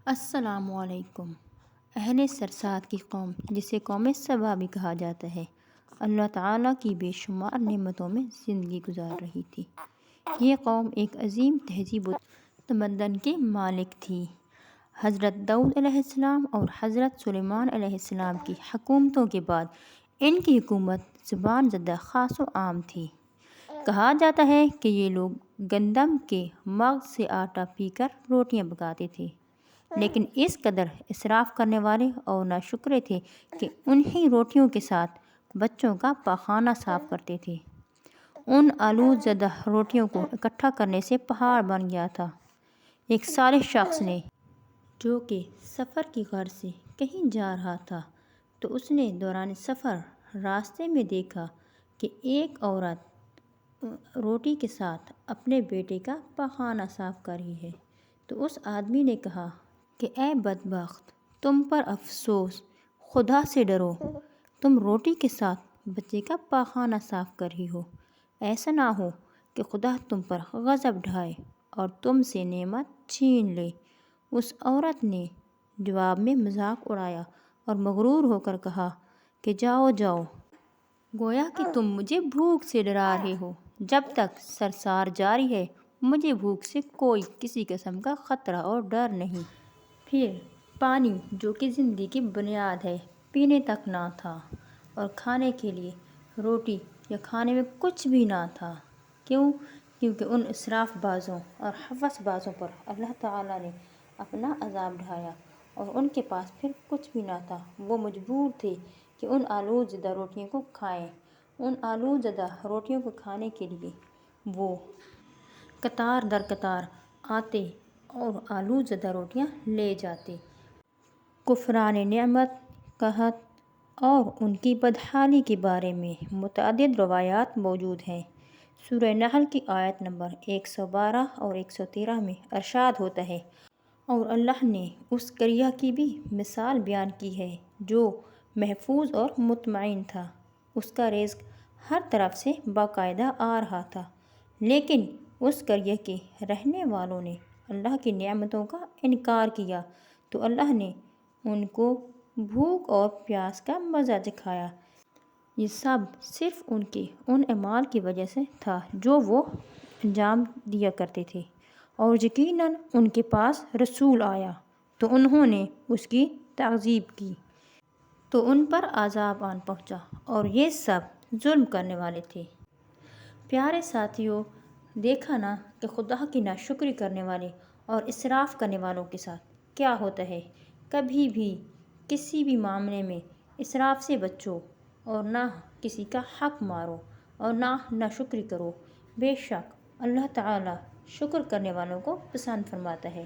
السلام علیکم۔ اہل سرساد کی قوم، جسے قوم سبا بھی کہا جاتا ہے، اللہ تعالیٰ کی بے شمار نعمتوں میں زندگی گزار رہی تھی۔ یہ قوم ایک عظیم تہذیب و تمدن کے مالک تھی۔ حضرت داؤد علیہ السلام اور حضرت سلیمان علیہ السلام کی حکومتوں کے بعد ان کی حکومت زبان زدہ خاص و عام تھی۔ کہا جاتا ہے کہ یہ لوگ گندم کے مغز سے آٹا پی کر روٹیاں پکاتے تھے، لیکن اس قدر اسراف کرنے والے اور ناشکرے تھے کہ انہی روٹیوں کے ساتھ بچوں کا پاخانہ صاف کرتے تھے۔ ان آلود زدہ روٹیوں کو اکٹھا کرنے سے پہاڑ بن گیا تھا۔ ایک صالح شخص نے، جو کہ سفر کی غرض سے کہیں جا رہا تھا، تو اس نے دوران سفر راستے میں دیکھا کہ ایک عورت روٹی کے ساتھ اپنے بیٹے کا پاخانہ صاف کر رہی ہے۔ تو اس آدمی نے کہا کہ اے بدبخت، تم پر افسوس، خدا سے ڈرو، تم روٹی کے ساتھ بچے کا پاخانہ صاف کر رہی ہو۔ ایسا نہ ہو کہ خدا تم پر غضب ڈھائے اور تم سے نعمت چھین لے۔ اس عورت نے جواب میں مذاق اڑایا اور مغرور ہو کر کہا کہ جاؤ جاؤ، گویا کہ تم مجھے بھوک سے ڈرا رہے ہو۔ جب تک سرسار جاری ہے، مجھے بھوک سے کوئی کسی قسم کا خطرہ اور ڈر نہیں۔ پھر پانی، جو کہ زندگی کی بنیاد ہے، پینے تک نہ تھا، اور کھانے کے لیے روٹی یا کھانے میں کچھ بھی نہ تھا۔ کیوں؟ کیونکہ ان اسراف بازوں اور ہوس بازوں پر اللہ تعالیٰ نے اپنا عذاب ڈھایا اور ان کے پاس پھر کچھ بھی نہ تھا۔ وہ مجبور تھے کہ ان آلود زدہ روٹیوں کو کھائیں۔ ان آلود زدہ روٹیوں کو کھانے کے لیے وہ قطار در قطار آتے اور آلود زدہ روٹیاں لے جاتے۔ کفران نعمت، قحط اور ان کی بدحالی کے بارے میں متعدد روایات موجود ہیں۔ سورہ نحل کی آیت نمبر 112 اور 113 میں ارشاد ہوتا ہے، اور اللہ نے اس قریہ کی بھی مثال بیان کی ہے جو محفوظ اور مطمئن تھا۔ اس کا رزق ہر طرف سے باقاعدہ آ رہا تھا، لیکن اس قریہ کے رہنے والوں نے اللہ کی نعمتوں کا انکار کیا تو اللہ نے ان کو بھوک اور پیاس کا مزہ چکھایا۔ یہ سب صرف ان کے ان اعمال کی وجہ سے تھا جو وہ انجام دیا کرتے تھے، اور یقیناً ان کے پاس رسول آیا تو انہوں نے اس کی تکذیب کی، تو ان پر عذاب آن پہنچا، اور یہ سب ظلم کرنے والے تھے۔ پیارے ساتھیو، دیکھا نا کہ خدا کی ناشکری کرنے والے اور اسراف کرنے والوں کے ساتھ کیا ہوتا ہے۔ کبھی بھی کسی بھی معاملے میں اسراف سے بچو، اور نہ کسی کا حق مارو اور نہ ناشکری کرو۔ بے شک اللہ تعالیٰ شکر کرنے والوں کو پسند فرماتا ہے۔